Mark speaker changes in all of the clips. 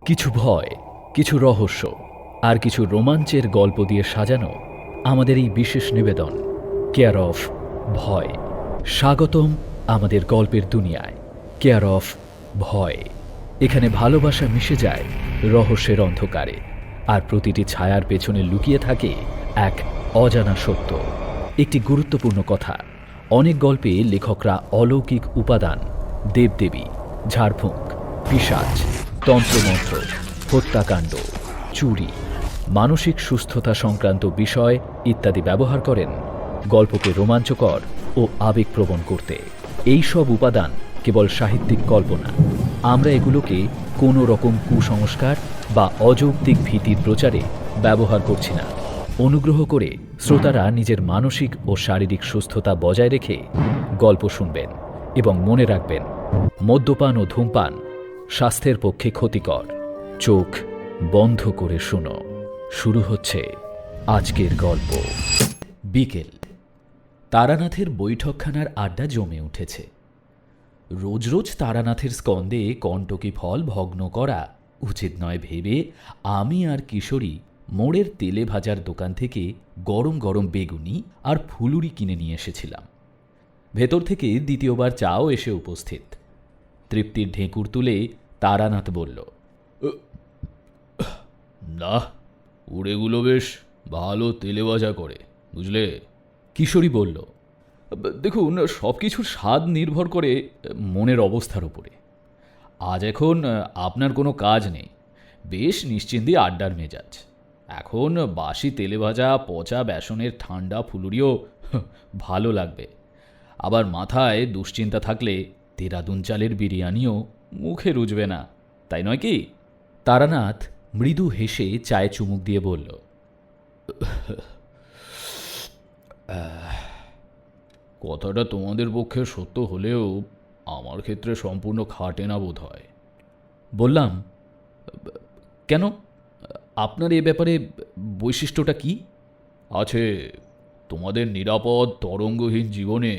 Speaker 1: কিছু ভয়, কিছু রহস্য আর কিছু রোমাঞ্চের গল্প দিয়ে সাজানো আমাদের এই বিশেষ নিবেদন কেয়ার অফ ভয়। স্বাগতম আমাদের গল্পের দুনিয়ায় কেয়ার অফ ভয়। এখানে ভালোবাসা মিশে যায় রহস্যের অন্ধকারে, আর প্রতিটি ছায়ার পেছনে লুকিয়ে থাকে এক অজানা সত্য। একটি গুরুত্বপূর্ণ কথা, অনেক গল্পে লেখকরা অলৌকিক উপাদান, দেবদেবী, ঝাড়ফুঁক, পিশাচ, তন্ত্রমন্ত্র, হত্যাকাণ্ড, চুরি, মানসিক সুস্থতা সংক্রান্ত বিষয় ইত্যাদি ব্যবহার করেন গল্পকে রোমাঞ্চকর ও আবেগপ্রবণ করতে। এই সব উপাদান কেবল সাহিত্যিক কল্পনা। আমরা এগুলোকে কোনো রকম কুসংস্কার বা অযৌক্তিক ভীতির প্রচারে ব্যবহার করছি না। অনুগ্রহ করে শ্রোতারা নিজের মানসিক ও শারীরিক সুস্থতা বজায় রেখে গল্প শুনবেন এবং মনে রাখবেন, মদ্যপান ও ধূমপান স্বাস্থ্যের পক্ষে ক্ষতিকর। চোখ বন্ধ করে শুনো। শুরু হচ্ছে আজকের গল্প। বিকেল। তারানাথের বৈঠকখানার আড্ডা জমে উঠেছে। রোজ রোজ তারানাথের স্কন্ধে কণ্টকি ফল ভগ্ন করা উচিত নয় ভেবে আমি আর কিশোরী মোড়ের তেলে ভাজার দোকান থেকে গরম গরম বেগুনি আর ফুলুরি কিনে নিয়ে এসেছিলাম। ভেতর থেকে দ্বিতীয়বার চাও এসে উপস্থিত। তৃপ্তির ঢেঁকুর তুলে তারানাথ বলল,
Speaker 2: না, উড়েগুলো বেশ ভালো তেলে ভাজা করে, বুঝলে?
Speaker 1: কিশোরী বলল, দেখুন, সব কিছুর স্বাদ নির্ভর করে মনের অবস্থার উপরে। আজ এখন আপনার কোনো কাজ নেই, বেশ নিশ্চিন্তে আড্ডার মেজাজ। এখন বাসি তেলে ভাজা পচা বেসনের ঠান্ডা ফুলুরিও ভালো লাগবে। আবার মাথায় দুশ্চিন্তা থাকলে দেরাদুন চালের বিরিয়ানিও মুখে রুজবে না, তাই নয় কি? তারানাথ মৃদু হেসে চায়ে চুমুক দিয়ে বলল,
Speaker 2: কথাটা তোমাদের পক্ষে সত্য হলেও আমার ক্ষেত্রে সম্পূর্ণ খাটে না বোধ হয়।
Speaker 1: বললাম, কেন? আপনার এ ব্যাপারে বৈশিষ্ট্যটা কি?
Speaker 2: আছে, তোমাদের নিরাপদ তরঙ্গহীন জীবনে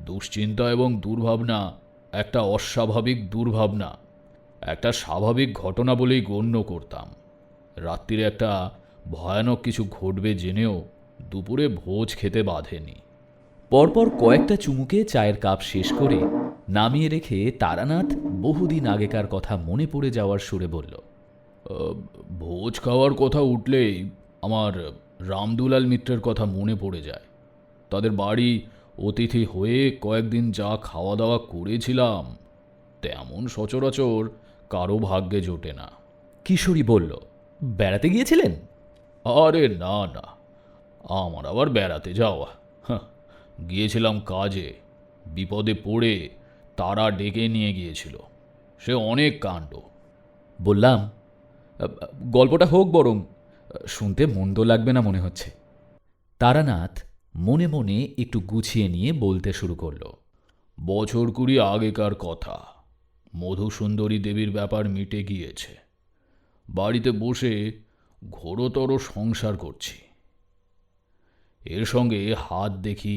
Speaker 2: দুশ্চিন্তা এবং দুর্ভাবনা একটা অস্বাভাবিক দুর্ভাবনা, একটা স্বাভাবিক ঘটনা বলেই গণ্য করতাম। রাত্রিরে একটা ভয়ানক কিছু ঘটবে জেনেও দুপুরে ভোজ খেতে বাধেনি।
Speaker 1: পরপর কয়েকটা চুমুকে চায়ের কাপ শেষ করে নামিয়ে রেখে তারানাথ বহুদিন আগেকার কথা মনে পড়ে যাওয়ার সুরে বলল,
Speaker 2: ভোজ খাওয়ার কথা উঠলেই আমার রামদুলাল মিত্রের কথা মনে পড়ে যায়। তাদের বাড়ি অতিথি হয়ে কয়েকদিন যা খাওয়া দাওয়া করেছিলাম তেমন সচরাচর কারো ভাগ্যে জোটে না।
Speaker 1: কিশোরী বলল, বেড়াতে গিয়েছিলেন?
Speaker 2: আরে না না, আমার আবার বেড়াতে যাওয়া? গিয়েছিলাম কাজে। বিপদে পড়ে তারা ডেকে নিয়ে গিয়েছিল, সে অনেক কাণ্ড।
Speaker 1: বললাম, গল্পটা হোক বরং, শুনতে মন্দ লাগবে না মনে হচ্ছে। তারানাথ মনে মনে একটু গুছিয়ে নিয়ে বলতে শুরু করল,
Speaker 2: বছর 20 আগেকার কথা। মধুসুন্দরী দেবীর ব্যাপার মিটে গিয়েছে। বাড়িতে বসে ঘোরতর সংসার করছি। এর সঙ্গে হাত দেখি,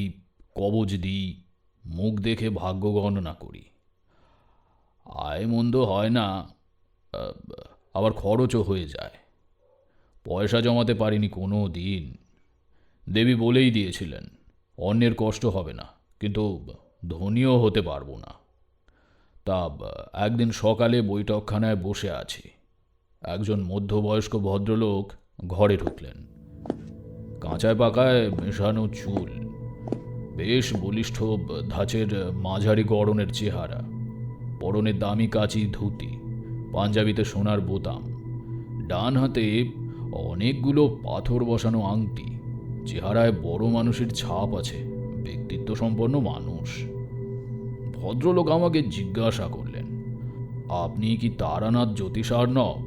Speaker 2: কবজ দিই, মুখ দেখে ভাগ্য গণনা করি। আয় মন্দ হয় না, আবার খরচও হয়ে যায়। পয়সা জমাতে পারিনি কোনো দিন। দেবী বলেই দিয়েছিলেন, অন্যের কষ্ট হবে না, কিন্তু ধনীও হতে পারবো না। তা একদিন সকালে বৈঠকখানায় বসে আছি। একজন মধ্যবয়স্ক ভদ্রলোক ঘরে ঢুকলেন। কাঁচায় পাকায় মেশানো চুল, বেশ বলিষ্ঠ ধাঁচের মাঝারি গড়নের চেহারা, পরনে দামি কাচি ধুতি, পাঞ্জাবিতে সোনার বোতাম, ডান হাতে অনেকগুলো পাথর বসানো আংটি। চেহারায় বড় মানুষের ছাপ আছে, ব্যক্তিত্ব সম্পন্ন মানুষ। ভদ্রলোক আমাকে জিজ্ঞাসা করলেন, আপনি কি তারানাথ জ্যোতিষার্ণব?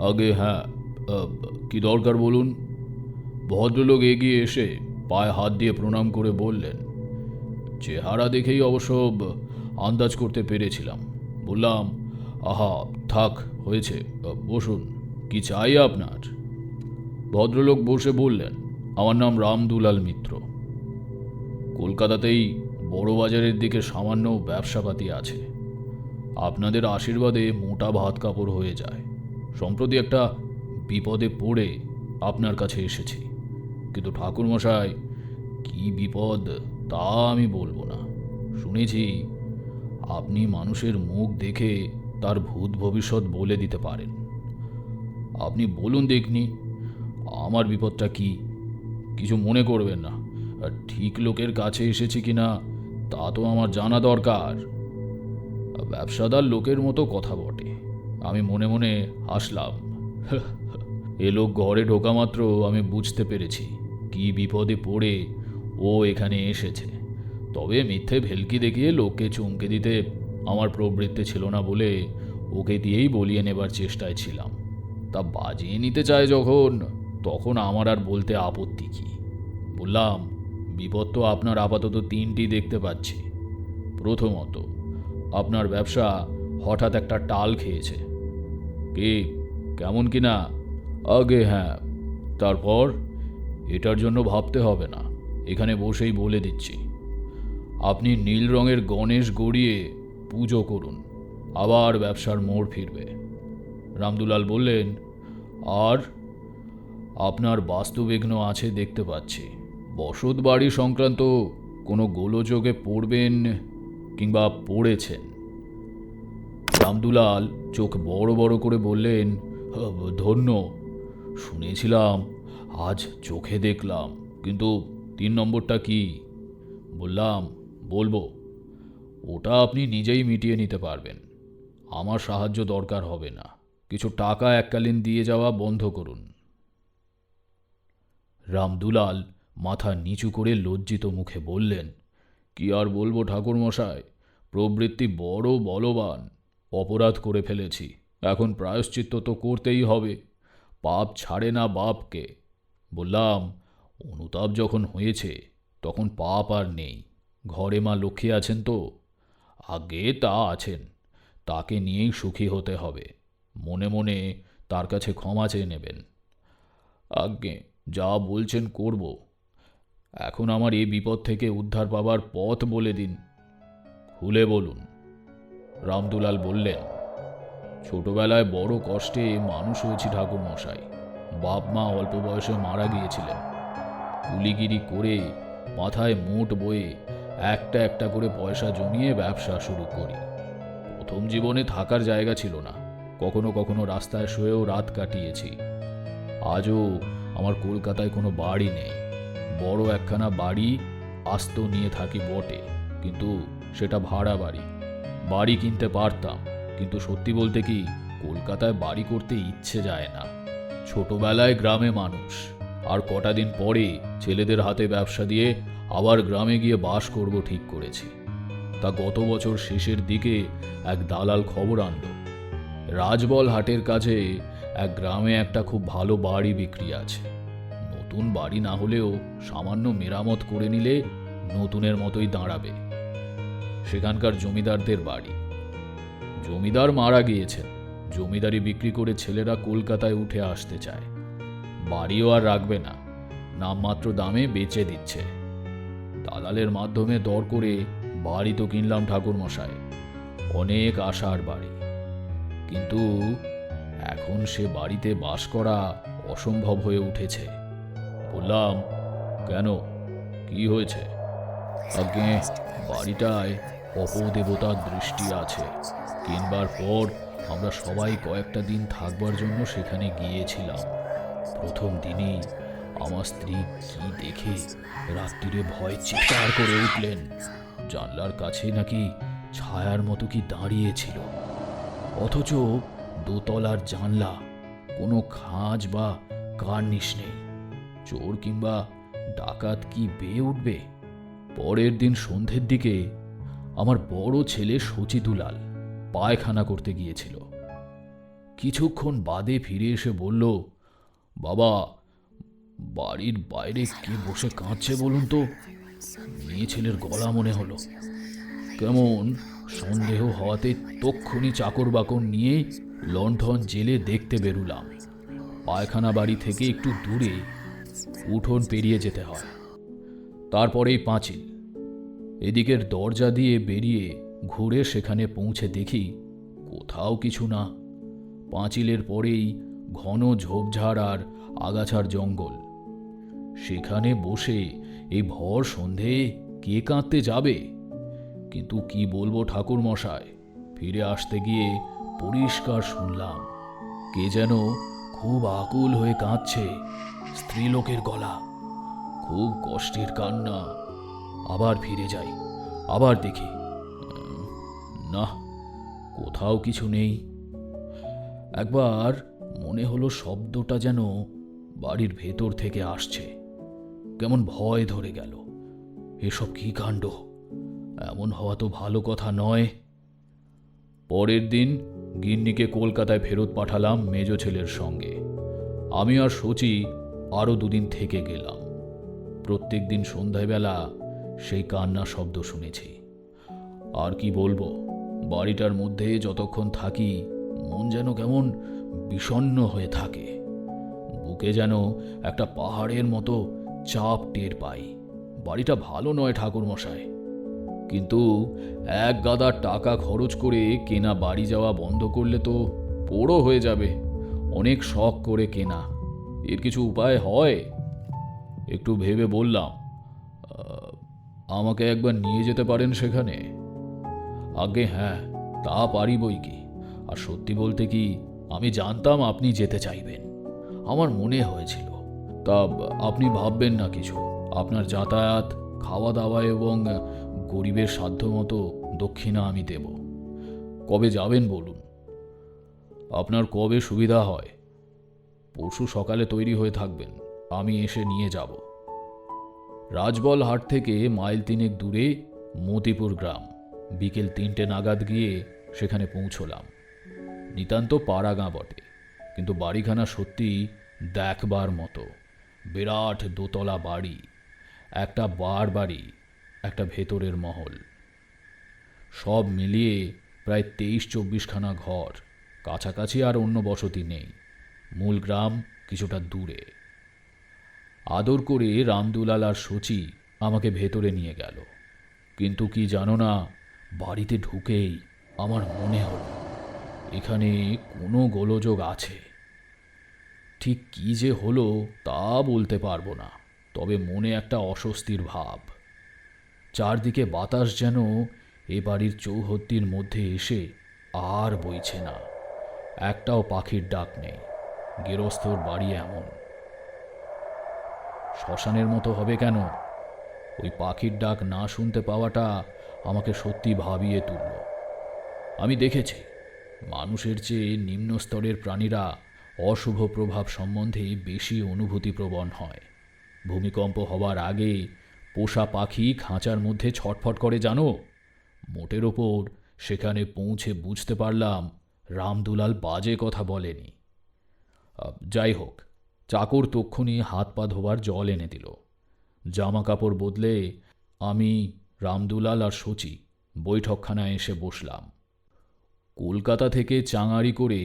Speaker 2: আগে হ্যাঁ, কি দরকার বলুন? ভদ্রলোক এগিয়ে এসে পায়ে হাত দিয়ে প্রণাম করে বললেন, চেহারা দেখেই অবশ্য আন্দাজ করতে পেরেছিলাম। বললাম, আহা থাক, হয়েছে, বসুন, কি চাই আপনার? ভদ্রলোক বসে বললেন, আমার নাম রামদুলাল মিত্র। কলকাতাতেই বড় বাজারের দিকে সামান্য ব্যবসাপাতি আছে। আপনাদের আশীর্বাদে মোটা ভাত কাপড় হয়ে যায়। সম্প্রতি একটা বিপদে পড়ে আপনার কাছে এসেছি, কিন্তু ঠাকুরমশাই কি বিপদ তা আমি বলবো না। শুনেছি আপনি মানুষের মুখ দেখে তার ভূত ভবিষ্যৎ বলে দিতে পারেন। আপনি বলুন দেখনি আমার বিপদটা কি। কিছু মনে করবেন না, আর ঠিক লোকের কাছে এসেছি কিনা তা তো আমার জানা দরকার। ব্যবসাদার লোকের মতো কথা বটে। আমি মনে মনে হাসলাম। এ লোক ঘরে ঢোকা মাত্র আমি বুঝতে পেরেছি কি বিপদে পড়ে ও এখানে এসেছে। তবে মিথ্যে ভেলকি দেখিয়ে লোককে চমকে দিতে আমার প্রবৃত্তি ছিল না বলে ওকে দিয়েই বলিয়ে নেবার চেষ্টায় ছিলাম। তা বাজিয়ে নিতে চায় যখন, তখন আমার আর বলতে আপত্তি কি। বললাম, বিপদ তো আপনার আপাতত তিনটি দেখতে পাচ্ছি। প্রথমত, আপনার ব্যবসা হঠাৎ একটা টাল খেয়েছে। কি, কেমন কিনা? আগে হ্যাঁ, তারপর এটার জন্য ভাবতে হবে না, এখানে বসেই বলে দিচ্ছি। আপনি নীল রঙের গণেশ গড়িয়ে পুজো করুন, আবার ব্যবসার মোড় ফিরবে। রামদুলাল বললেন, আর আপনার বাস্তুবিঘ্ন আছে দেখতে পাচ্ছি। বসত বাড়ি সংক্রান্ত কোনো গোলযোগে পড়বেন কিংবা পড়েছেন? রামদুলাল চোখ বড় বড় করে বললেন, ধন্য, শুনেছিলাম, আজ চোখে দেখলাম, কিন্তু 3 নম্বরটা কি? বললাম, বলবো, ওটা আপনি নিজেই মিটিয়ে নিতে পারবেন, আমার সাহায্য দরকার হবে না। কিছু টাকা এককালীন দিয়ে যাওয়া বন্ধ করুন। রামদুলাল মাথা নিচু করে লজ্জিত মুখে বললেন, কি আর বলবো ঠাকুরমশাই, প্রবৃত্তি বড় বলবান। অপরাধ করে ফেলেছি, এখন প্রায়শ্চিত্ত তো করতেই হবে। পাপ ছাড়ে না বাপকে। বললাম, অনুতাপ যখন হয়েছে তখন পাপ আর নেই। ঘরে মা লক্ষ্মী আছেন তো? আগে তা আছেন, তাকে নিয়েই সুখী হতে হবে। মনে মনে তার কাছে ক্ষমা চেয়ে নেবেন। আজ্ঞে, যা বলছেন করব। এখন আমার এই বিপদ থেকে উদ্ধার পাবার পথ বলে দিন। খুলে বলুন। রামদুলাল বললেন, ছোটবেলায় বড় কষ্টে মানুষ হয়েছি ঠাকুরমশাই। বাপ মা অল্প বয়সে মারা গিয়েছিলেন। কুলিগিরি করে মাথায় মোট বয়ে একটা একটা করে পয়সা জমিয়ে ব্যবসা শুরু করি। প্রথম জীবনে থাকার জায়গা ছিল না, কখনো কখনো রাস্তায় শুয়েও রাত কাটিয়েছি। আজও আমার কলকাতায় কোনো বাড়ি নেই। বড় একখানা বাড়ি আস্ত নিয়ে থাকি বটে, কিন্তু সেটা ভাড়া বাড়ি। বাড়ি কিনতে পারতাম, কিন্তু সত্যি বলতে কি, কলকাতায় বাড়ি করতে ইচ্ছে যায় না। ছোটবেলায় গ্রামে মানুষ, আর কটা দিন পরে ছেলেদের হাতে ব্যবসা দিয়ে আবার গ্রামে গিয়ে বাস করব ঠিক করেছি। তা গত বছর শেষের দিকে এক দালাল খবর আনল, রাজবল হাটের কাছে এক গ্রামে একটা খুব ভালো বাড়ি বিক্রি আছে। নতুন বাড়ি না হলেও সামান্য মেরামত করে নিলে নতুনের মতোই দাঁড়াবে। সেখানকার জমিদারদের বাড়ি। জমিদার মারা গিয়েছেন, জমিদারি বিক্রি করে ছেলেরা কলকাতায় উঠে আসতে চায়। বাড়িও আর রাখবে না, নামমাত্র দামে বেচে দিচ্ছে। দালালের মাধ্যমে দর করে বাড়ি তো কিনলাম ঠাকুরমশাই, অনেক আশার বাড়ি। কিন্তু এখন সে বাড়িতে বাস করা অসম্ভব হয়ে উঠেছে। বললাম, কেন, কি হয়েছে? আজ্ঞে, বাড়িটায় অপদেবতার দৃষ্টি আছে। কিনবার পর আমরা সবাই কয়েকটা দিন থাকবার জন্য সেখানে গিয়েছিলাম। প্রথম দিনেই আমার স্ত্রী কি দেখে রাত্রিরে ভয় চিৎকার করে উঠলেন। জানলার কাছে নাকি ছায়ার মতো কি দাঁড়িয়েছিল, অথচ দোতলার জানলা, কোনো খাঁজ বা কার্নিশ নেই। চোর কিংবা ডাকাত কি বেয়ে উঠবে? পরের দিন সন্ধ্যের দিকে আমার বড় ছেলে সচিদুলাল পায়খানা করতে গিয়েছিল। কিছুক্ষণ বাদে ফিরে এসে বলল, বাবা, বাড়ির বাইরে কে বসে কাঁদছে বলুন তো? মেয়ে ছেলের গলা মনে হলো। কেমন সন্দেহ হওয়াতে তক্ষুনি চাকর বাকর নিয়ে লণ্ঠন জেলে দেখতে বেরুলাম। পায়খানা বাড়ি থেকে একটু দূরে উঠোন পেরিয়ে যেতে হয়, তারপরেই পাঁচিল। এদিকের দরজা দিয়ে বেরিয়ে ঘুরে সেখানে পৌঁছে দেখি কোথাও কিছু না। পাঁচিলের পরেই ঘন ঝোপঝাড় আর আগাছার জঙ্গল। সেখানে বসে এই ভর সন্ধে কে কাঁদতে যাবে? কিন্তু কি বলবো ঠাকুর মশাই, ফিরে আসতে গিয়ে পরিষ্কার শুনলাম কে যেন খুব আকুল হয়ে কাঁদছে। স্ত্রীলোকের গলা, খুব কষ্টের কান্না। আবার ফিরে যাই, আবার দেখি, না, কোথাও কিছু নেই। একবার মনে হলো শব্দটা যেন বাড়ির ভেতর থেকে আসছে। কেমন ভয় ধরে গেল। এসব কি কাণ্ড! এমন হওয়া তো ভালো কথা নয়। পরের দিন গিন্নিকে কলকাতায় ফেরত পাঠালাম মেজ ছেলের সঙ্গে। আমি আর শচী আরও 2 দিন থেকে গেলাম। প্রত্যেক দিন সন্ধ্যাবেলা সেই কান্না শব্দ শুনেছি। আর কি বলবো, বাড়িটার মধ্যে যতক্ষণ থাকি মন যেন কেমন বিষণ্ণ হয়ে থাকে। বুকে যেন একটা পাহাড়ের মতো চাপ টের পাই। বাড়িটা ভালো নয় ঠাকুর মশাই, কিন্তু এক গাদা টাকা খরচ করে কেনা বাড়ি যাওয়া বন্ধ করলে তো পোড়ো হয়ে যাবে। অনেক শখ করে কেনা, এর কিছু উপায় হয়? একটু ভেবে বললাম, আমাকে একবার নিয়ে যেতে পারেন সেখানে? আগে হ্যাঁ, তা পারি বই কি। আর সত্যি বলতে কি, আমি জানতাম আপনি যেতে চাইবেন। আমার মনে হয়েছিল। তা আপনি ভাববেন না কিছু। আপনার যাতায়াত, খাওয়া দাওয়া এবং গরিবের সাধ্যমতো দক্ষিণা আমি দেব। কবে যাবেন বলুন? আপনার কবে সুবিধা হয়? পরশু সকালে তৈরি হয়ে থাকবেন, আমি এসে নিয়ে যাব। রাজবল হাট থেকে মাইল 3 দূরে মতিপুর গ্রাম। বিকেল 3টে নাগাদ গিয়ে সেখানে পৌঁছলাম। নিতান্ত পাড়া গাঁ বটে, কিন্তু বাড়িখানা সত্যি দেখবার মতো। বিরাট দোতলা বাড়ি, একটা বার বাড়ি, একটা ভেতরের মহল, সব মিলিয়ে প্রায় 23-24 খানা ঘর। কাছাকাছি আর অন্য বসতি নেই। মূল গ্রাম কিছুটা দূরে। আদর করে রামদুলাল আর শচী আমাকে ভেতরে নিয়ে গেল। কিন্তু কি জানো না, বাড়িতে ঢুকেই আমার মনে হলো এখানে কোনো গোলযোগ আছে। ঠিক কি যে হলো তা বলতে পারবো না, তবে মনে একটা অস্বস্তির ভাব। চারদিকে বাতাস যেন এ বাড়ির চৌহদ্দির মধ্যে এসে আর বইছে না। একটাও পাখির ডাক নেই। গেরস্থর বাড়ি এমন। শ্মশানের মতো হবে কেন? ওই পাখির ডাক না শুনতে পাওয়াটা আমাকে সত্যি ভাবিয়ে তুলল। আমি দেখেছি মানুষের চেয়ে নিম্ন স্তরের প্রাণীরা অশুভ প্রভাব সম্বন্ধে বেশি অনুভূতিপ্রবণ হয়। ভূমিকম্প হবার আগে পোষা পাখি খাঁচার মধ্যে ছটফট করে জানো। মোটের ওপর সেখানে পৌঁছে বুঝতে পারলাম রামদুলাল বাজে কথা বলেনি। যাই হোক, চাকর তক্ষুনি হাত পা ধোবার জল এনে দিল। জামা কাপড় বদলে আমি, রামদুলাল আর শচী বৈঠকখানায় এসে বসলাম। কলকাতা থেকে চাঙারি করে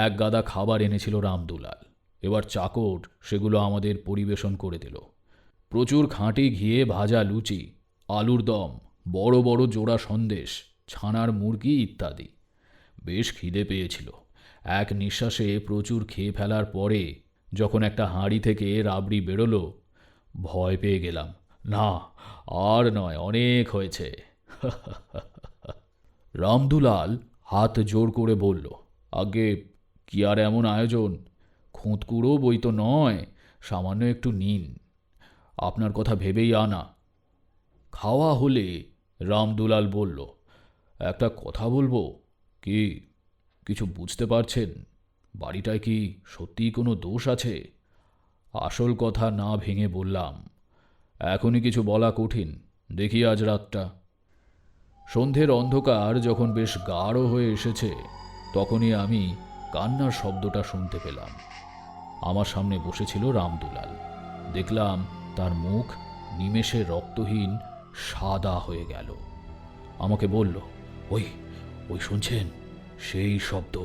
Speaker 2: এক গাদা খাবার এনেছিল রামদুলাল। এবার চাকর সেগুলো আমাদের পরিবেশন করে দিল। প্রচুর খাঁটি ঘিয়ে ভাজা লুচি, আলুর দম, বড় বড় জোড়া সন্দেশ, ছানার মুরগি ইত্যাদি। বেশ খিদে পেয়েছিল। এক নিঃশ্বাসে প্রচুর খেয়ে ফেলার পরে যখন একটা হাঁড়ি থেকে রাবড়ি বেরোলো, ভয় পেয়ে গেলাম। না, আর নয়, অনেক হয়েছে। রামদুলাল হাত জোর করে বলল, আগে কি আর এমন আয়োজন? খুঁতকুড়ো বই তো নয়, সামান্য একটু নিন। আপনার কথা ভেবেই আনা। খাওয়া হলে রামদুলাল বলল, একটা কথা বলবো কি? কিছু বুঝতে পারছেন? বাড়িটায় কি সত্যিই কোনো দোষ আছে? আসল কথা না ভেঙে বললাম, এখনই কিছু বলা কঠিন, দেখি আজ রাতটা। সন্ধ্যের অন্ধকার যখন বেশ গাঢ় হয়ে এসেছে, তখনই আমি কান্নার শব্দটা শুনতে পেলাম। আমার সামনে বসেছিল রামদুলাল। দেখলাম তার মুখ নিমেষে রক্তহীন সাদা হয়ে গেল। আমাকে বলল, ওই ওই শুনছেন? সেই শব্দ।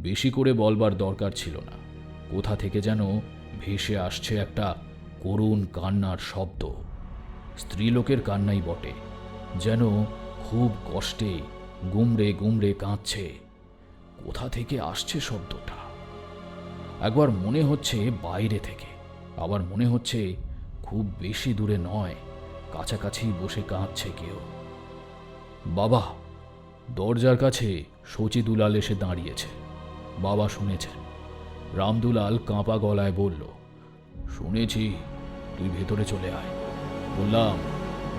Speaker 2: বেশি করে বলবার দরকার ছিল না। কোথা থেকে যেন ভেসে আসছে একটা করুণ কান্নার শব্দ। স্ত্রীলোকের কান্নাই বটে, যেন খুব কষ্টে গুমড়ে গুমড়ে কাঁদছে। কোথা থেকে আসছে শব্দটা। একবার মনে হচ্ছে বাইরে থেকে, আবার মনে হচ্ছে খুব বেশি দূরে নয়, কাছাকাছি বসে কাঁদছে কেউ। বাবা! দরজার কাছে শচী দুলাল এসে দাঁড়িয়েছে। বাবা শুনেছেন। রামদুলাল কাঁপা গলায় বলল, শুনেছি, তুই ভেতরে চলে আয়। বললাম,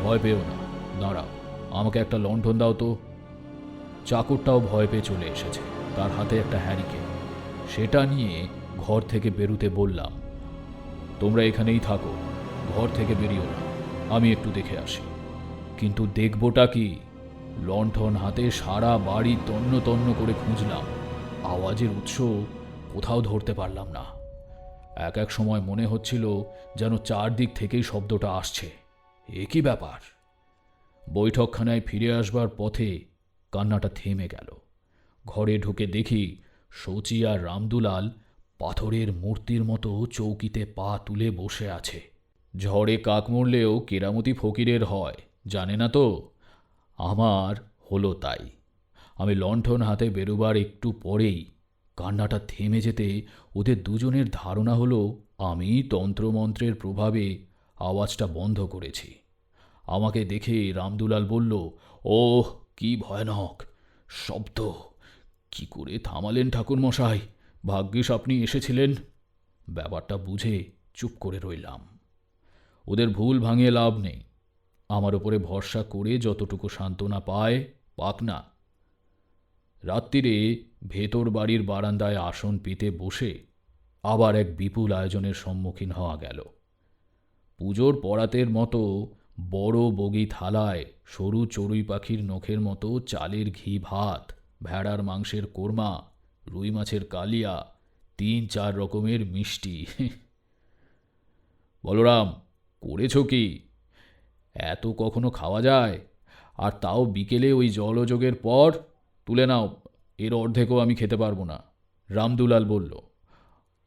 Speaker 2: ভয় পেও না, দাঁড়াও, আমাকে একটা লণ্ঠন দাও তো। চাকরটাও ভয় পেয়ে চলে এসেছে, তার হাতে একটা হ্যারিকেন। সেটা নিয়ে ঘর থেকে বেরুতে বললাম, তোমরা এখানেই থাকো, ঘর থেকে বেরিও না, আমি একটু দেখে আসি। কিন্তু দেখবোটা কি? লণ্ঠন হাতে সারা বাড়ি তন্ন তন্ন করে খুঁজলাম, আওয়াজের উৎস কোথাও ধরতে পারলাম না। এক এক সময় মনে হচ্ছিল যেন চারদিক থেকেই শব্দটা আসছে। এ কি ব্যাপার? বৈঠকখানায় ফিরে আসবার পথে কান্নাটা থেমে গেল। ঘরে ঢুকে দেখি শচী আর রামদুলাল পাথরের মূর্তির মতো চৌকিতে পা তুলে বসে আছে। ঝড়ে কাক মরলেও কেরামতি ফকিরের হয়, জানে না তো? আমার হলো তাই। আমি লণ্ঠন হাতে বেরোবার একটু পরেই কান্নাটা থেমে যেতে ওদের দুজনের ধারণা হলো আমি তন্ত্রমন্ত্রের প্রভাবে আওয়াজটা বন্ধ করেছি। আমাকে দেখে রামদুলাল বলল, ওহ, কি ভয়ানক শব্দ! কি করে থামালেন ঠাকুরমশাই? ভাগ্যিস আপনি এসেছিলেন। ব্যাপারটা বুঝে চুপ করে রইলাম। ওদের ভুল ভাঙিয়ে লাভ নেই। আমার ওপরে ভরসা করে যতটুকু সান্ত্বনা পায় পাক না। রাত্রিরে ভেতর বাড়ির বারান্দায় আসন পেতে বসে আবার এক বিপুল আয়োজনের সম্মুখীন হওয়া গেল। পুজোর পরাতের মতো বড় বগি থালায় সরু চড়ুই পাখির নখের মতো চালের ঘি ভাত, ভেড়ার মাংসের কোরমা, রুই মাছের কালিয়া, ৩-৪ রকমের মিষ্টি। বলরাম, করেছ কি? এত কখনো খাওয়া যায়? আর তাও বিকেলে ওই জলযোগের পর? তুলে নাও, এর অর্ধেকও আমি খেতে পারবো না। রামদুলাল বলল,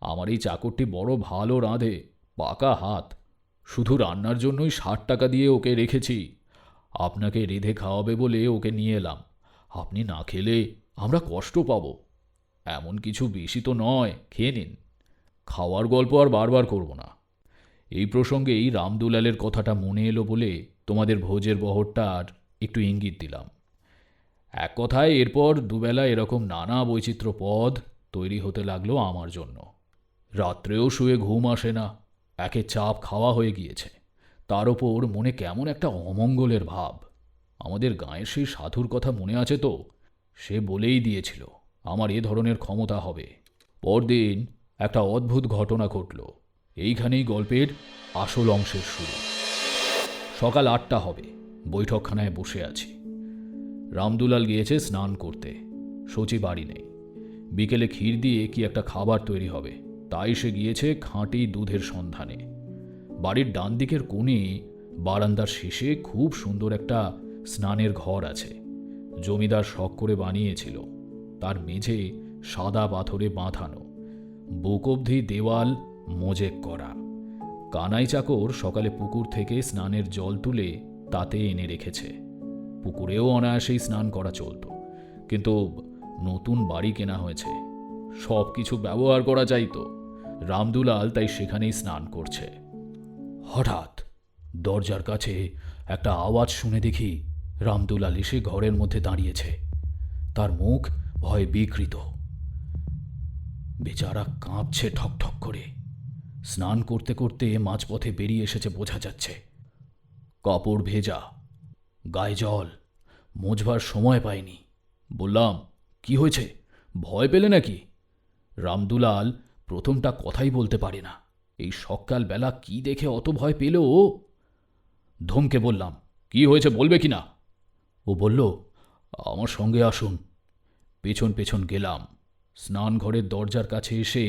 Speaker 2: আমার এই চাকরটি বড় ভালো রাঁধে, পাকা হাত। শুধু রান্নার জন্যই ৬০ টাকা দিয়ে ওকে রেখেছি। আপনাকে রেঁধে খাওয়াবে বলে ওকে নিয়ে এলাম। আপনি না খেলে আমরা কষ্ট পাব। এমন কিছু বেশি তো নয়, খেয়ে নিন। খাওয়ার গল্প আর বারবার করব না। এই প্রসঙ্গেই রামদুলালের কথাটা মনে এলো বলে তোমাদের ভোজের বহরটার একটু ইঙ্গিত দিলাম। এক কথায় এরপর দুবেলা এরকম নানা বৈচিত্র্য পদ তৈরি হতে লাগলো আমার জন্য। রাত্রেও শুয়ে ঘুম আসে না, একে চাপ খাওয়া হয়ে গিয়েছে, তার ওপর মনে কেমন একটা অমঙ্গলের ভাব। আমাদের গাঁয়ের সেই সাধুর কথা মনে আছে তো? সে বলেই দিয়েছিল আমার এ ধরনের ক্ষমতা হবে। পরদিন একটা অদ্ভুত ঘটনা ঘটল। এইখানেই গল্পের আসল অংশের শুরু। সকাল ৮টা হবে, বৈঠকখানায় বসে আছি। রামদুলাল গিয়েছে স্নান করতে, শচী বাড়ি নেই। বিকেলে ক্ষীর দিয়ে কি একটা খাবার তৈরি হবে, তাই সে গিয়েছে খাঁটি দুধের সন্ধানে। বাড়ির ডান দিকের কোণে বারান্দার শেষে খুব সুন্দর একটা স্নানের ঘর আছে। জমিদার শখ করে বানিয়েছিল। তার মেঝে সাদা পাথরে বাঁধানো, বুক অবধি দেওয়াল মোজেক করা। কানাই চাকর সকালে পুকুর থেকে স্নানের জল তুলে তাতে এনে রেখেছে। পুকুরেও অনায়াসেই স্নান করা চলত, কিন্তু নতুন বাড়ি কেনা হয়েছে, সব কিছু ব্যবহার করা চাইতো। রামদুলাল তাই সেখানেই স্নান করছে। হঠাৎ দরজার কাছে একটা আওয়াজ শুনে দেখি রামদুলাল এসে ঘরের মধ্যে দাঁড়িয়েছে। তার মুখ ভয়ে বিকৃত, বেচারা কাঁপছে ঠকঠক করে। স্নান করতে করতে মাঝপথে বেরিয়ে এসেছে বোঝা যাচ্ছে। কাপড় ভেজা, গায়ে জল, মোছবার সময় পায়নি। বললাম, কি হয়েছে, ভয় পেলে নাকি? রামদুলাল প্রথমটা কথাই বলতে পারে না। এই সকাল বেলা কি দেখে অত ভয় পেল ও? ধমকে বললাম, কি হয়েছে বলবে কি না? ও বলল, আমার সঙ্গে আসুন। পেছন পেছন গেলাম। স্নান ঘরের দরজার কাছে এসে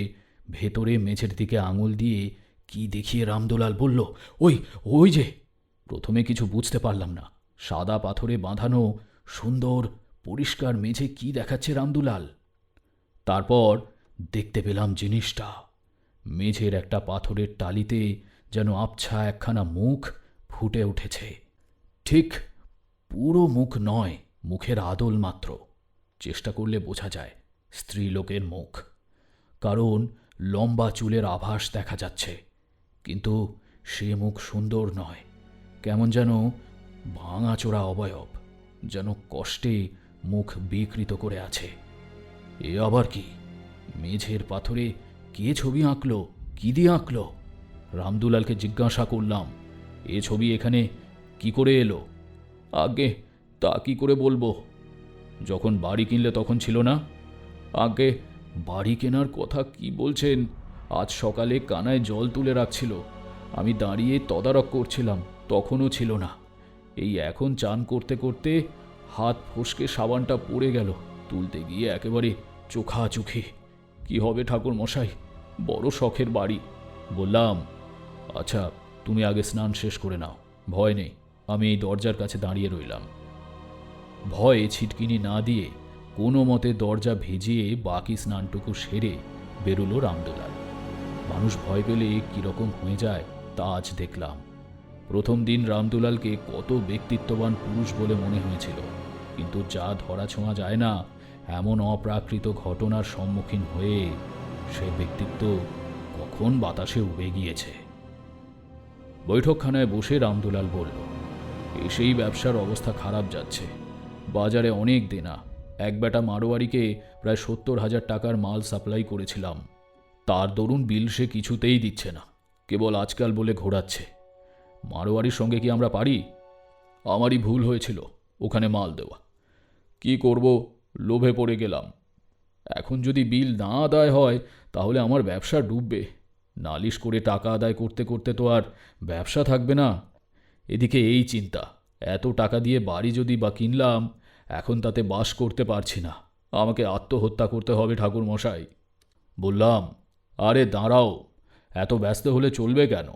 Speaker 2: ভেতরে মেঝের দিকে আঙুল দিয়ে কি দেখিয়ে রামদুলাল বলল, ওই ওই যে। প্রথমে কিছু বুঝতে পারলাম না। সাদা পাথরে বাঁধানো সুন্দর পরিষ্কার মেঝে কি দেখাচ্ছে রামদুলাল। তারপর দেখতে পেলাম জিনিসটা। মেঝের একটা পাথরের টালিতে যেন আবছা একখানা মুখ ফুটে উঠেছে। ঠিক পুরো মুখ নয়, মুখের আদল মাত্র। চেষ্টা করলে বোঝা যায় স্ত্রীলোকের মুখ। কারণ লম্বা চুলের আভাস দেখা যাচ্ছে, কিন্তু সে মুখ সুন্দর নয়, কেমন যেন ভাঙাচোরা অবয়ব, যেন কষ্টে মুখ বিকৃত করে আছে। এ আবার কি? মেঝের পাথরে কে ছবি আঁকলো? কি দিয়ে আঁকলো? রামদুলালকে জিজ্ঞাসা করলাম, এ ছবি এখানে কি করে এলো? আগে তা কি করে বলবো? যখন বাড়ি কিনলে তখন ছিল না? আগে বাড়ি কেনার কথা কি বলছেন? আজ সকালে কানায় জল তুলে রাখছিল, আমি দাঁড়িয়ে তদারক করছিলাম, তখনও ছিল না। এই এখন চান করতে করতে হাত ফসকে সাবানটা পড়ে গেল, তুলতে গিয়ে একেবারে চোখাচোখি। কি হবে ঠাকুর মশাই, বড় শখের বাড়ি। বললাম, আচ্ছা তুমি আগে স্নান শেষ করে নাও, ভয় নেই। আমি এই দরজার কাছে দাঁড়িয়ে রইলাম। ভয়ে ছিটকিনি না দিয়ে কোনো মতে দরজা ভিজিয়ে বাকি স্নানটুকু সেরে বেরোলো রামদুলাল। মানুষ ভয় পেলে কীরকম হয়ে যায় তা আজ দেখলাম। প্রথম দিন রামদুলালকে কত ব্যক্তিত্ববান পুরুষ বলে মনে হয়েছিল, কিন্তু যা ধরা ছোঁয়া যায় না এমন অপ্রাকৃত ঘটনার সম্মুখীন হয়ে সে ব্যক্তিত্ব কখন বাতাসে উড়ে গিয়েছে। বৈঠকখানায় বসে রামদুলাল বলল, এসেই ব্যবসার অবস্থা খারাপ যাচ্ছে। বাজারে অনেক দেনা, এক বেটা মারোয়ারিকে প্রায় 70,000 টাকার মাল সাপ্লাই করেছিলাম, তার দরুন বিল সে কিছুতেই দিচ্ছে না, কেবল আজকাল বলে ঘোরাচ্ছে। মারোয়ারির সঙ্গে কি আমরা পারি? আমারই ভুল হয়েছিল ওখানে মাল দেওয়া। কি করব, লোভে পড়ে গেলাম। এখন যদি বিল না আদায় হয় তাহলে আমার ব্যবসা ডুববে। নালিশ করে টাকা আদায় করতে করতে তো আর ব্যবসা থাকবে না। এদিকে এই চিন্তা, এত টাকা দিয়ে বাড়ি যদি বা কিনলাম, এখন তাতে বাস করতে পারছি না, আমাকে আত্মহত্যা করতে হবে ঠাকুর মশাই। বললাম, আরে দাঁড়াও, এত ব্যস্ত হলে চলবে কেন?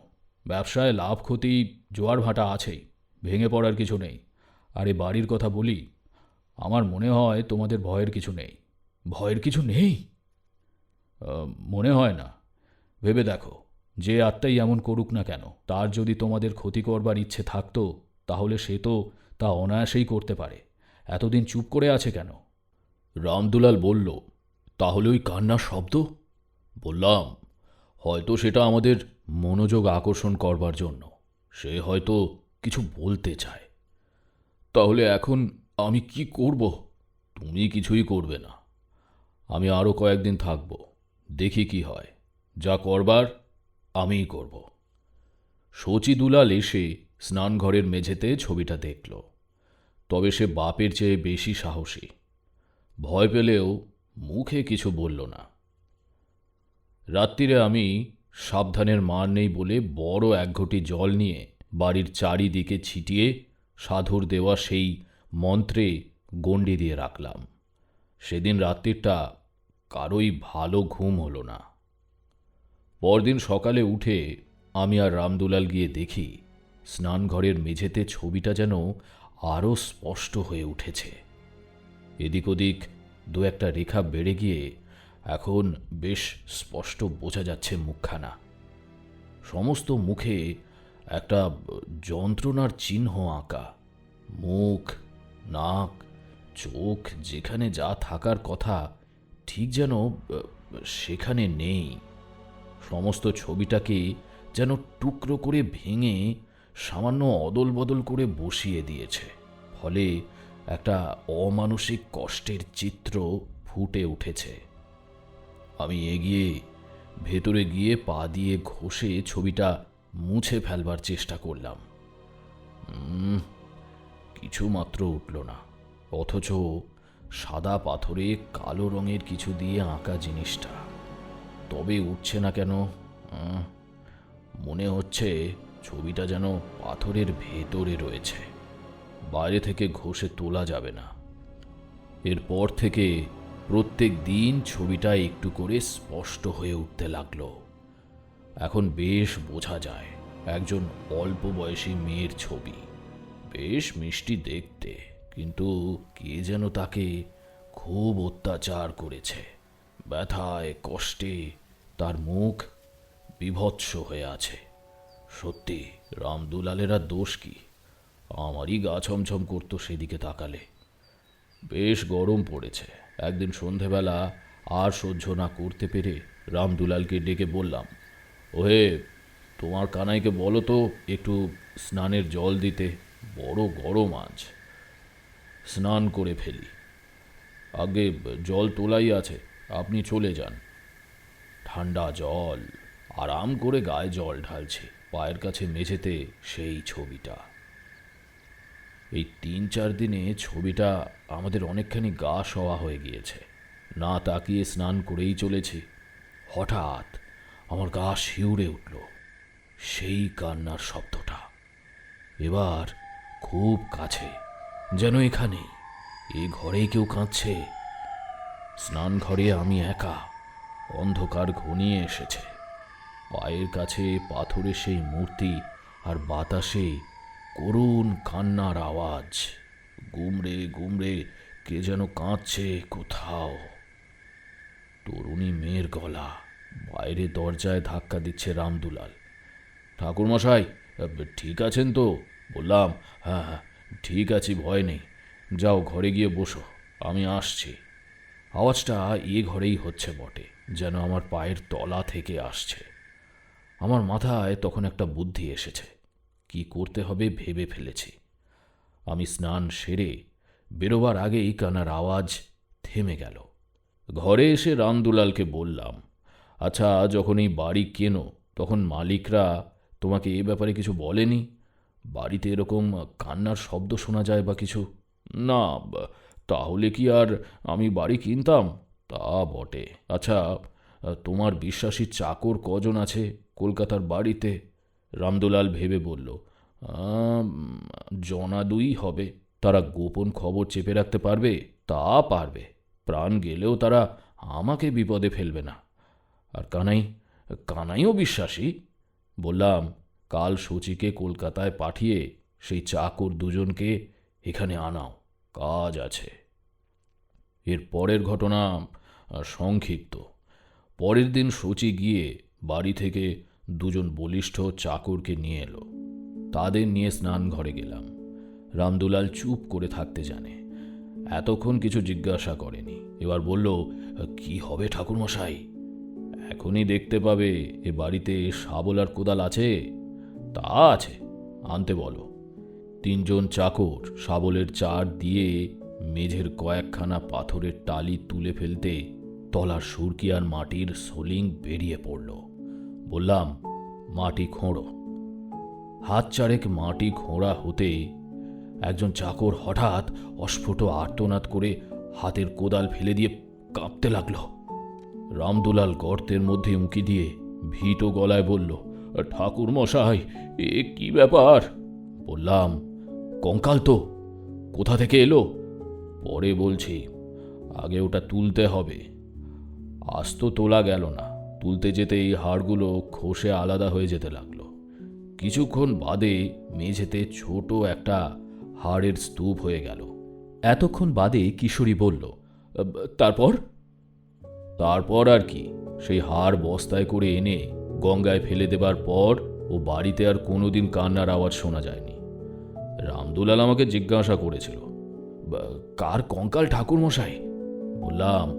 Speaker 2: ব্যবসায় লাভ ক্ষতি জোয়ার ভাটা আছেই, ভেঙে পড়ার কিছু নেই। আরে বাড়ির কথা বলি, আমার মনে হয় তোমাদের ভয়ের কিছু নেই। ভয়ের কিছু নেই? মনে হয় না। ভেবে দেখো, যে আত্মাই এমন করুক না কেন, তার যদি তোমাদের ক্ষতি করবার ইচ্ছে থাকতো তাহলে সে তো তা অনায়াসেই করতে পারে। এতদিন চুপ করে আছে কেন? রামদুলাল বলল, তাহলে ওই কান্নার শব্দ? বললাম, হয়তো সেটা আমাদের মনোযোগ আকর্ষণ করবার জন্য, সে হয়তো কিছু বলতে চায়। তাহলে এখন আমি কি করব? তুমি কিছুই করবে না, আমি আরও কয়েকদিন থাকব, দেখি কি হয়। যা করবার আমিই করব। শচীদুলাল এসে স্নানঘরের মেঝেতে ছবিটা দেখল, তবে সে বাপের চেয়ে বেশি সাহসী। ভয় পেলেও মুখে কিছু বলল না। রাত্রিরে আমি সাবধানের মার নেই বলে বড় এক ঘটি জল নিয়ে বাড়ির চারিদিকে ছিটিয়ে সাধুর দেওয়া সেই মন্ত্রে গণ্ডি দিয়ে রাখলাম। সেদিন রাত্রিটা কারোই ভালো ঘুম হলো না। পরদিন সকালে উঠে আমি আর রামদুলাল গিয়ে দেখি স্নানঘরের মেঝেতে ছবিটা যেন আরও স্পষ্ট হয়ে উঠেছে। এদিক ওদিক দু একটা রেখা বেড়ে গিয়ে এখন বেশ স্পষ্ট বোঝা যাচ্ছে মুখখানা। সমস্ত মুখে একটা যন্ত্রণার চিহ্ন আঁকা। মুখ, নাক, চোখ যেখানে যা থাকার কথা ঠিক যেন সেখানে নেই। সমস্ত ছবিটাকে যেন টুকরো করে ভেঙে সামান্য অদল বদল করে বসিয়ে দিয়েছে। ফলে একটা অমানসিক কষ্টের চিত্র ফুটে উঠেছে। আমি এগিয়ে ভেতরে গিয়ে পা দিয়ে ঘষে ছবিটা মুছে ফেলবার চেষ্টা করলাম। কিছু মাত্র উঠল না, অথচ সাদা পাথরে কালো রঙের কিছু দিয়ে আঁকা জিনিসটা তবে উঠছে না কেন? মনে হচ্ছে ছবিটা যেন পাথরের ভেতরে রয়েছে, বাইরে থেকে ঘষে তোলা যাবে না। এরপর থেকে প্রত্যেক দিন ছবিটা একটু করে স্পষ্ট হয়ে উঠতে লাগলো। এখন বেশ বোঝা যায় একজন অল্প বয়সী মেয়ের ছবি, বেশ মিষ্টি দেখতে, কিন্তু কে যেন তাকে খুব অত্যাচার করেছে। ব্যথায় কষ্টে তার মুখ বিভৎস হয়ে আছে। সত্যি রামদুলালের আর দোষ কি? আমারই গা ছমছম করতো সেদিকে তাকালে। বেশ গরম পড়েছে। একদিন সন্ধেবেলা আর সহ্য না করতে পেরে রামদুলালকে ডেকে বললাম, ওহে, তোমার কানাইকে বলো তো একটু স্নানের জল দিতে, বড় গরম আজ, স্নান করে ফেলি। আগে জল তোলাই আছে, আপনি চলে যান। ঠান্ডা জল, আরাম করে গায়ে জল ঢালছে, পায়ের কাছে মেঝেতে সেই ছবিটা। এই ৩-৪ দিনে ছবিটা আমাদের অনেকখানি গা সওয়া হয়ে গিয়েছে। না তাকিয়ে স্নান করেই চলেছি, হঠাৎ আমার গা শিউরে উঠল সেই কান্নার শব্দটা। এবার খুব কাছে, যেন এখানেই, এ ঘরেই কেউ কাঁদছে। স্নান ঘরে আমি একা, অন্ধকার ঘনিয়ে এসেছে। পায়ের কাছে পাথরের সেই মূর্তি, আর বাতাসে করুণ কান্নার আওয়াজ। গুমড়ে গুমড়ে কে যেন কাঁদছে কোথাও। তরুণী মেয়ের গলা। বাইরে দরজায় ধাক্কা দিচ্ছে রামদুলাল। ঠাকুরমশাই, ঠিক আছেন তো? বললাম, হ্যাঁ হ্যাঁ ঠিক আছি, ভয় নেই। যাও ঘরে গিয়ে বসো, আমি আসছি। আওয়াজটা এ ঘরেই হচ্ছে বটে, যেন আমার পায়ের তলা থেকে আসছে। আমার মাথায় তখন একটা বুদ্ধি এসেছে, কি করতে হবে ভেবে ফেলেছি। আমি স্নান সেরে বেরোবার আগেই কান্নার আওয়াজ থেমে গেল। ঘরে এসে রামদুলালকে বললাম, আচ্ছা, যখন এই বাড়ি কেনো তখন মালিকরা তোমাকে এ ব্যাপারে কিছু বলেনি? বাড়িতে এরকম কান্নার শব্দ শোনা যায় বা কিছু? না, তাহলে কি আর আমি বাড়ি কিনতাম? তা বটে। আচ্ছা, তোমার বিশ্বাসী চাকর কজন আছে কলকাতার বাড়িতে? রামদুলাল ভেবে বলল, "আম, জনা দুই হবে। তারা গোপন খবর চেপে রাখতে পারবে? তা পারবে। প্রাণ গেলেও তারা আমাকে বিপদে ফেলবে না। আর কানাই, কানাইও বিশ্বাসী। বললাম, কাল সচিকে কলকাতায় পাঠিয়ে সেই চাকর দুজনকে এখানে আনাও, কাজ আছে। এর পরের ঘটনা সংক্ষিপ্ত। পরের দিন সচি গিয়ে বাড়ি থেকে দুজন বলিষ্ঠ চাকরকে নিয়ে এলো। তাদের নিয়ে স্নান ঘরে গেলাম। রামদুলাল চুপ করে থাকতে জানে, এতক্ষণ কিছু জিজ্ঞাসা করেনি। এবার বলল, কি হবে ঠাকুরমশাই? এখনই দেখতে পাবে এ বাড়িতে শাবল আর কোদাল আছে। তা আছে, আনতে বলো। ৩ জন চাকর শাবলের চার দিয়ে মেঝের কয়েকখানা পাথরের টালি তুলে ফেলতে তলার সুরকি আর মাটির সোলিং বেরিয়ে পড়ল। বললাম, মাটি খোঁড়ো। হাত চারেক মাটি খোঁড়া হতে একজন চাকর হঠাৎ অস্ফুট আর্তনাদ করে হাতের কোদাল ফেলে দিয়ে কাঁপতে লাগল। রামদুলাল গর্তের মধ্যে উঁকি দিয়ে ভীত গলায় বলল, ঠাকুর মশাই, এ কি ব্যাপার? বললাম, কঙ্কাল তো, কোথা থেকে এলো? পরে বলছি, আগে ওটা তুলতে হবে। আজ তো তোলা গেল না, তুলতে যেতে এই হাড়গুলো খসে আলাদা হয়ে যেতে লাগলো। কিছুক্ষণ বাদে মেঝেতে ছোট একটা হাড়ের স্তূপ হয়ে গেল।
Speaker 1: এতক্ষণ বাদে কিশোরী বলল,
Speaker 2: তারপর? তারপর আর কি, সেই হাড় বস্তায় করে এনে গঙ্গায় ফেলে দেবার পর ও বাড়িতে আর কোনোদিন কান্নার আওয়াজ শোনা যায়নি। রামদুলাল আমাকে জিজ্ঞাসা করেছিল, কার কঙ্কাল ঠাকুরমশাই? বললাম,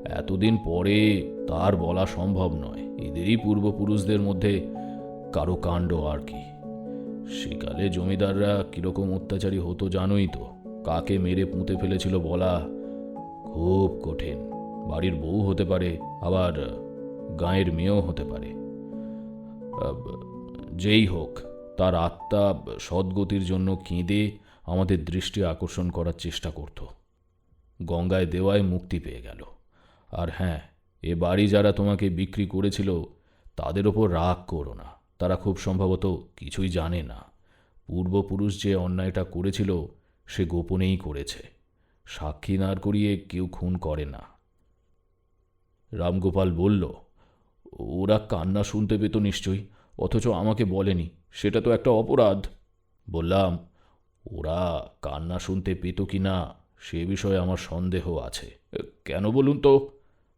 Speaker 2: এতদিন পরে তার বলা সম্ভব নয়, এদেরই পূর্বপুরুষদের মধ্যে কারো কাণ্ড আর কি। সেকালে জমিদাররা কিরকম অত্যাচারী হতো জানোই তো, কাকে মেরে পুঁতে ফেলেছিল বলা খুব কঠিন। বাড়ির বউ হতে পারে, আবার গাঁয়ের মেয়েও হতে পারে। যেই হোক, তার আত্মা সদ্গতির জন্য কেঁদে আমাদের দৃষ্টি আকর্ষণ করার চেষ্টা করত। গঙ্গায় দেওয়ায় মুক্তি পেয়ে গেল। আর হ্যাঁ, এ বাড়ি যারা তোমাকে বিক্রি করেছিল তাদের ওপর রাগ করো না, তারা খুব সম্ভবত কিছুই জানে না। পূর্বপুরুষ যে অন্যায়টা করেছিল সে গোপনেই করেছে, সাক্ষী দাঁড় করিয়ে কেউ খুন করে না। রামগোপাল বলল, ওরা কান্না শুনতে পেত নিশ্চয়ই, অথচ আমাকে বলেনি, সেটা তো একটা অপরাধ। বললাম, ওরা কান্না শুনতে পেত কি না সে বিষয়ে আমার সন্দেহ আছে। কেন বলুন তো?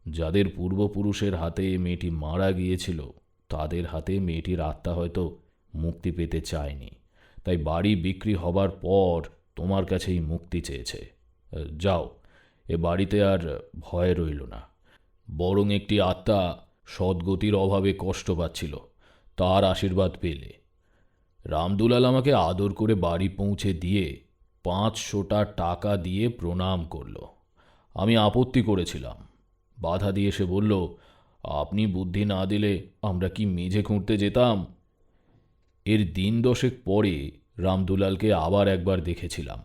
Speaker 2: যাদের পূর্বপুরুষের হাতে মেয়েটি মারা গিয়েছিল তাদের হাতে মেয়েটির আত্মা হয়তো মুক্তি পেতে চায়নি, তাই বাড়ি বিক্রি হবার পর তোমার কাছেই মুক্তি চেয়েছে। যাও, এ বাড়িতে আর ভয় রইল না। বরং একটি আত্মা সদ্গতির অভাবে কষ্ট পাচ্ছিল, তার আশীর্বাদ পেলে। রামদুলাল আমাকে আদর করে বাড়ি পৌঁছে দিয়ে 500টা টাকা দিয়ে প্রণাম করল। আমি আপত্তি করেছিলাম। বাধা দিয়ে সে বলল, আপনি বুদ্ধি না দিলে আমরা কি মেঝে খুঁড়তে যেতাম? এর দিন 10 পরে রামদুলালকে আবার একবার দেখেছিলাম।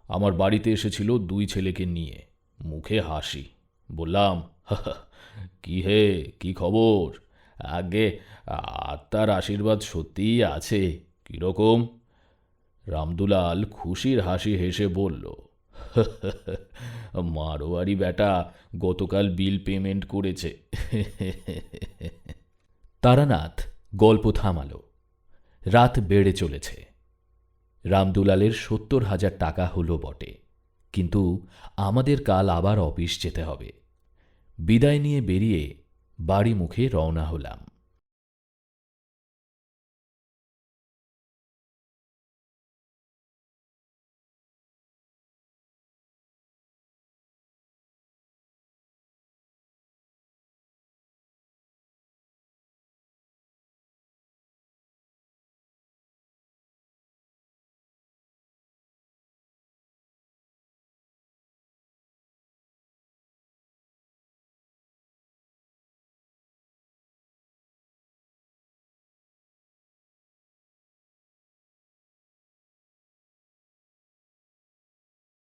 Speaker 2: আমার বাড়িতে এসেছিল 2 ছেলেকে নিয়ে, মুখে হাসি। বললাম, "হাহা, কি হে, কি খবর? আগে আত্মার আশীর্বাদ সত্যিই আছে, কিরকম?" রামদুলাল খুশির হাসি হেসে বলল, মারোয়ারি বেটা গতকাল বিল পেমেন্ট করেছে।
Speaker 1: তারানাথ গল্প থামাল। রাত বেড়ে চলেছে। রামদুলালের 70,000 টাকা হলো বটে, কিন্তু আমাদের কাল আবার অফিস যেতে হবে। বিদায় নিয়ে বেরিয়ে বাড়ি মুখে রওনা হলাম।